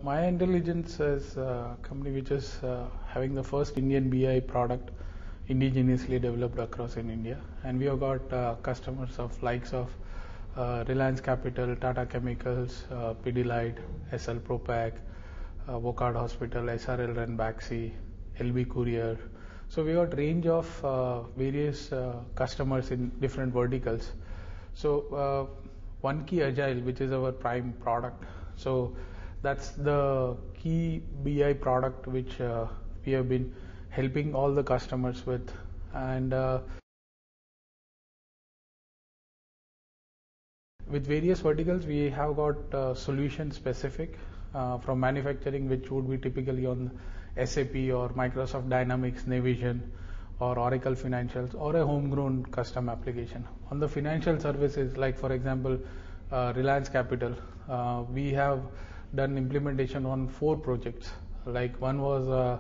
Maya Intelligence is a company which is having the first Indian BI product indigenously developed across in India, and we have got customers of likes of Reliance Capital, Tata Chemicals, Pidilite, SL Propack, Wockhardt Hospital, SRL Ranbaxy, LB Courier. So we got range of various customers in different verticals. So OneKey Agile, which is our prime product. So that's the key BI product which we have been helping all the customers with. And with various verticals, we have got solution specific from manufacturing, which would be typically on SAP or Microsoft Dynamics, Navision, or Oracle Financials, or a homegrown custom application. On the financial services, like for example, Reliance Capital, we have done implementation on 4 projects. Like one was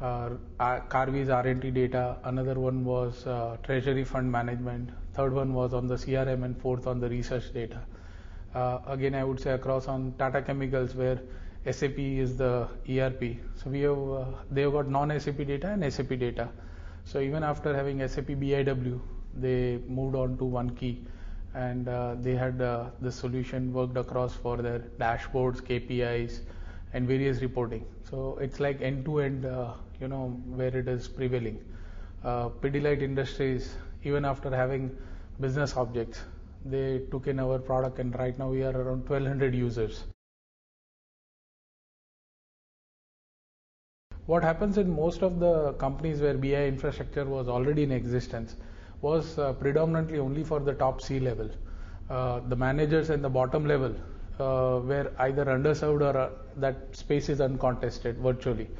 Carvi's R&D data, another one was treasury fund management, third one was on the CRM, and fourth on the research data. Again, I would say across on Tata Chemicals, where SAP is the ERP. So we have they have got non-SAP data and SAP data. So even after having SAP BIW, they moved on to OneKey, and they had the solution worked across for their dashboards, KPIs, and various reporting. So it's like end-to-end, where it is prevailing. Pidilite Industries, even after having business objects, they took in our product, and right now we are around 1200 users. What happens in most of the companies where BI infrastructure was already in existence was predominantly only for the top C level. The managers and the bottom level were either underserved or that space is uncontested virtually.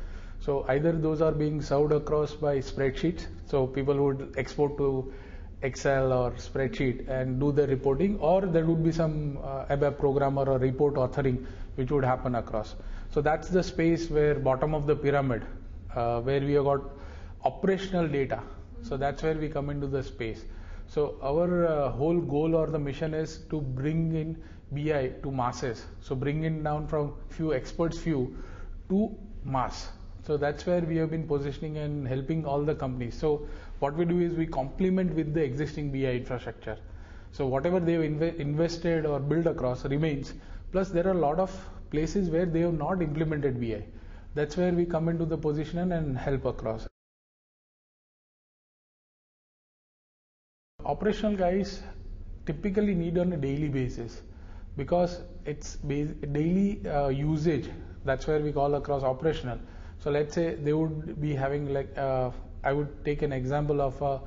So either those are being served across by spreadsheets, so people would export to Excel or spreadsheet and do the reporting, or there would be some ABAP programmer or report authoring which would happen across. So that's the space where bottom of the pyramid, where we have got operational data. So that's where we come into the space. So our whole goal or the mission is to bring in BI to masses. So bring it down from few experts to mass. So that's where we have been positioning and helping all the companies. So what we do is we complement with the existing BI infrastructure. So whatever they have invested or built across remains. Plus there are a lot of places where they have not implemented BI. That's where we come into the position and help across. Operational guys typically need on a daily basis, because it's daily usage. That's where we call across operational. So let's say they would be having, like I would take an example of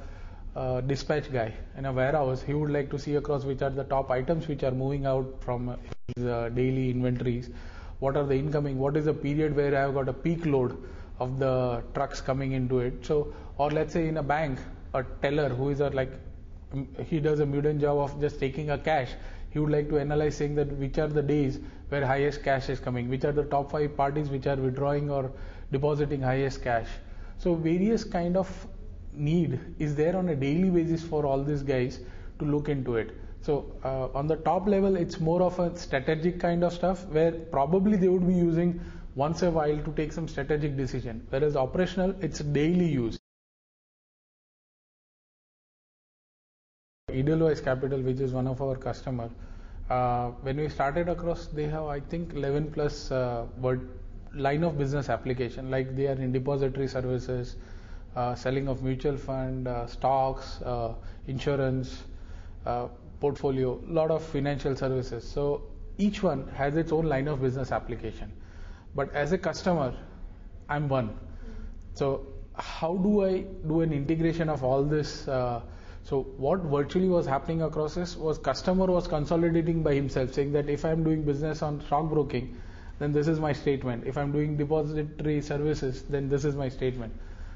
a dispatch guy in a warehouse. He would like to see across which are the top items which are moving out from his daily inventories. What are the incoming? What is the period where I have got a peak load of the trucks coming into it? So, or let's say in a bank, a teller who is he does a mundane job of just taking a cash. He would like to analyze, saying that which are the days where highest cash is coming, which are the top 5 parties which are withdrawing or depositing highest cash. So various kind of need is there on a daily basis for all these guys to look into it. So on the top level, it's more of a strategic kind of stuff, where probably they would be using once a while to take some strategic decision, whereas operational, it's daily use. Edelweiss Capital, which is one of our customer, when we started across, they have, I think, 11 plus line of business application. Like they are in depository services, selling of mutual fund, stocks, insurance, portfolio, lot of financial services. So each one has its own line of business application. But as a customer, I'm one. So how do I do an integration of all this? So what virtually was happening across this was customer was consolidating by himself, saying that if I'm doing business on stockbroking, then this is my statement. If I'm doing depository services, then this is my statement.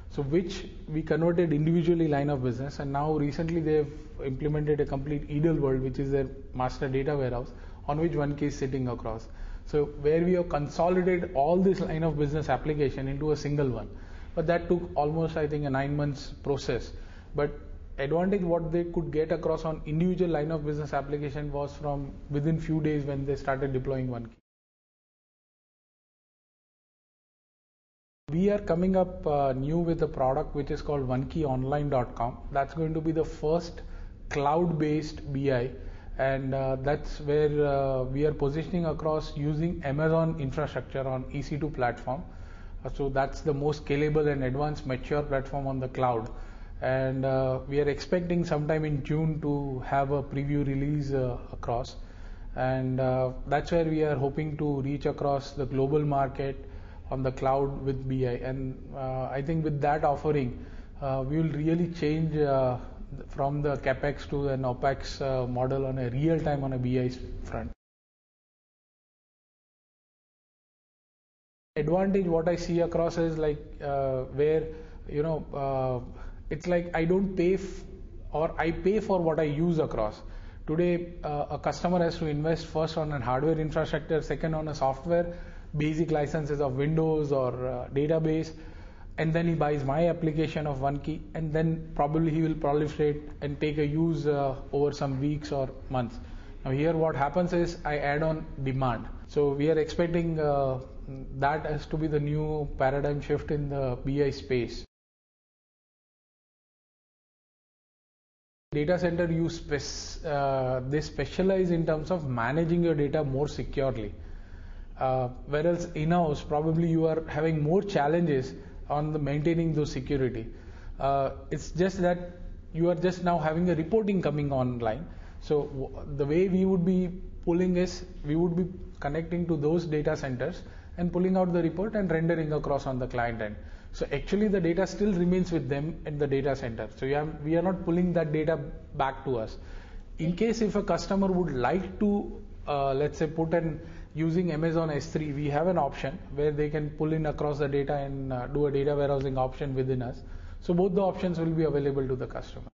So which we converted individually line of business, and now recently they've implemented a complete Edelworld, which is their master data warehouse, on which OneKey is sitting across. So where we have consolidated all this line of business application into a single one. But that took almost, I think, a 9 months process. But advantage what they could get across on individual line of business application was from within few days when they started deploying OneKey. We are coming up new with a product which is called OneKeyOnline.com. That's going to be the first cloud-based BI, and that's where we are positioning across using Amazon infrastructure on EC2 platform. So that's the most scalable and advanced mature platform on the cloud. And we are expecting sometime in June to have a preview release across. And that's where we are hoping to reach across the global market on the cloud with BI. And I think with that offering, we will really change from the capex to an opex model on a real time on a BI front. Advantage what I see across is like where it's like I don't pay or I pay for what I use across. Today a customer has to invest first on a hardware infrastructure, second on a software, basic licenses of Windows or database, and then he buys my application of OneKey, and then probably he will proliferate and take a use over some weeks or months. Now here what happens is I add on demand. So we are expecting that as to be the new paradigm shift in the BI space. Data center they specialize in terms of managing your data more securely. Whereas in-house probably you are having more challenges on the maintaining those security. It's just that you are just now having a reporting coming online. So the way we would be pulling is we would be connecting to those data centers and pulling out the report and rendering across on the client end. So actually the data still remains with them at the data center. So we are not pulling that data back to us. In case if a customer would like to let's say put in using Amazon S3, we have an option where they can pull in across the data and do a data warehousing option within us. So both the options will be available to the customer.